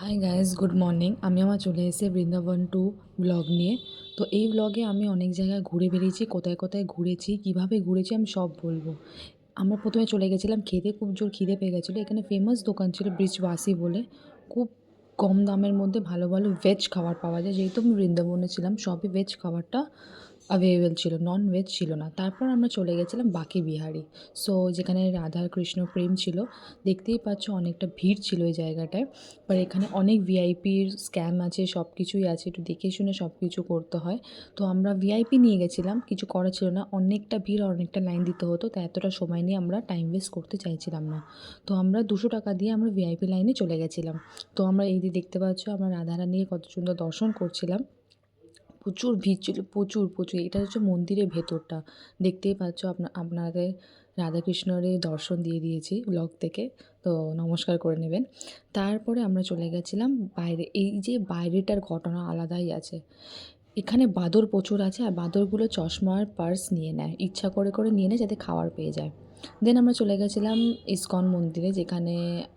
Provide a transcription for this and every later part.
Hi guys, good morning. আমি আমার চলে এসেছি বৃন্দাবন টু ব্লগ নিয়ে। তো এই ব্লগে আমি অনেক জায়গায় ঘুরে বেরিয়েছি, কোথায় কোথায় ঘুরেছি, কিভাবে ঘুরেছি আমি সব বলবো। আমরা প্রথমে চলে গেছিলাম খেতে, খুব জোর খিদে পেয়ে গেছিলো। এখানে ফেমাস দোকান ছিল ব্রিজবাসী বলে। খুব কম দামের মধ্যে ভালো ভালো ভেজ খাবার পাওয়া যায়। যেহেতু আমি বৃন্দাবনে ছিলাম, সবই ভেজ খাবারটা অ্যাভেলেবেল ছিল, নন ভেজ ছিল না। তারপর আমরা চলে গেছিলাম বাঁকে বিহারি। সো যেখানে রাধা কৃষ্ণ প্রেম ছিল, দেখতেই পাচ্ছ অনেকটা ভিড় ছিল এই জায়গাটায়। আর এখানে অনেক ভিআইপির স্ক্যাম আছে, সব কিছুই আছে, একটু দেখে শুনে সব কিছু করতে হয়। তো আমরা ভিআইপি নিয়ে গেছিলাম, কিছু করার ছিল না, অনেকটা ভিড় আর অনেকটা লাইন দিতে হতো, তাই এতটা সময় নিয়ে আমরা টাইম ওয়েস্ট করতে চাইছিলাম না। তো আমরা 200 টাকা দিয়ে আমরা ভিআইপি লাইনে চলে গেছিলাম। তো আমরা এই যে দেখতে পাচ্ছ, আমরা রাধারানীর কত সুন্দর দর্শন করছিলাম। প্রচুর ভিড় ছিল, প্রচুর প্রচুর। এটা হচ্ছে মন্দিরের ভেতরটা, দেখতেই পাচ্ছ। আপনাদের রাধাকৃষ্ণরে দর্শন দিয়ে দিয়েছি ব্লগ থেকে, তো নমস্কার করে নেবেন। তারপরে আমরা চলে গেছিলাম বাইরে। এই যে বাইরেটার ঘটনা আলাদাই আছে। এখানে বাঁদর প্রচুর আছে, আর বাঁদরগুলো চশমা আর পার্স নিয়ে নেয়, ইচ্ছা করে করে নিয়ে নেয় যাতে খাবার পেয়ে যায়। দেন আমরা চলে গেছিলাম ইসকন মন্দিরে, যেখানে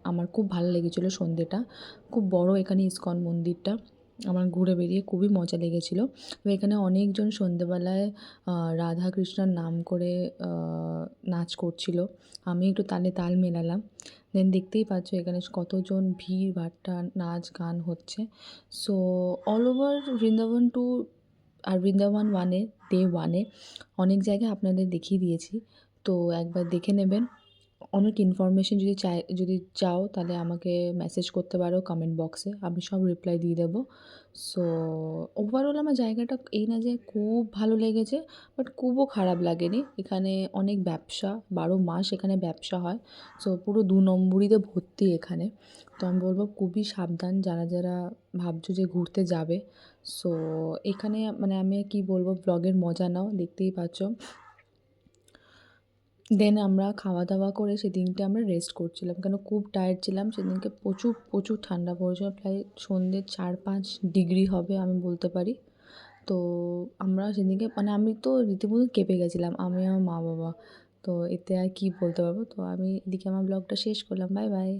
আমার খুব ভালো লেগেছিলো সন্ধ্যেটা। খুব বড় এখানে ইসকন মন্দিরটা, আমার ঘুরে বেরিয়ে খুবই মজা লেগেছিলো। তো এখানে অনেকজন সন্ধ্যেবেলায় রাধা কৃষ্ণর নাম করে নাচ করছিল। আমি একটু তালে তাল মেলালাম। দেন দেখতেই পাচ্ছ এখানে কতজন, ভিড় ভাট্টা, নাচ গান হচ্ছে। So all over Vrindavan to আর বৃন্দাবন ওয়ানে, ডে ওয়ানে অনেক জায়গায় আপনাদের দেখিয়ে দিয়েছি। তো একবার দেখে নেবেন। অনেক ইনফরমেশন যদি চাও তাহলে আমাকে মেসেজ করতে পারো কমেন্ট বক্সে, আমি সব রিপ্লাই দিয়ে দেবো। সো ওভারঅল আমার জায়গাটা এই না যে খুব ভালো লেগেছে, বাট খুবও খারাপ লাগেনি। এখানে অনেক ব্যবসা, 12 মাস এখানে ব্যবসা হয়। সো পুরো 2 নম্বরিতে ভর্তি এখানে। তো আমি বলবো খুবই সাবধান যারা যারা ভাবছো যে ঘুরতে যাবে। সো এখানে মানে আমি কি বলবো, ব্লগের মজা নাও, দেখতেই পাচ্ছ। দেন আমরা খাওয়া দাওয়া করে সেদিনকে আমরা রেস্ট করছিলাম, কেন খুব টায়ার্ড ছিলাম সেদিনকে। প্রচুর প্রচুর ঠান্ডা পড়েছিল, প্রায় সন্ধ্যে 4-5 ডিগ্রি হবে আমি বলতে পারি। তো আমরা সেদিনকে মানে আমি তো রীতিমতো কেঁপে গেছিলাম, আমি আমার মা বাবা। তো এতে আর কি বলতে পারবো। তো আমি এদিকে আমার ব্লগটা শেষ করলাম। Bye bye.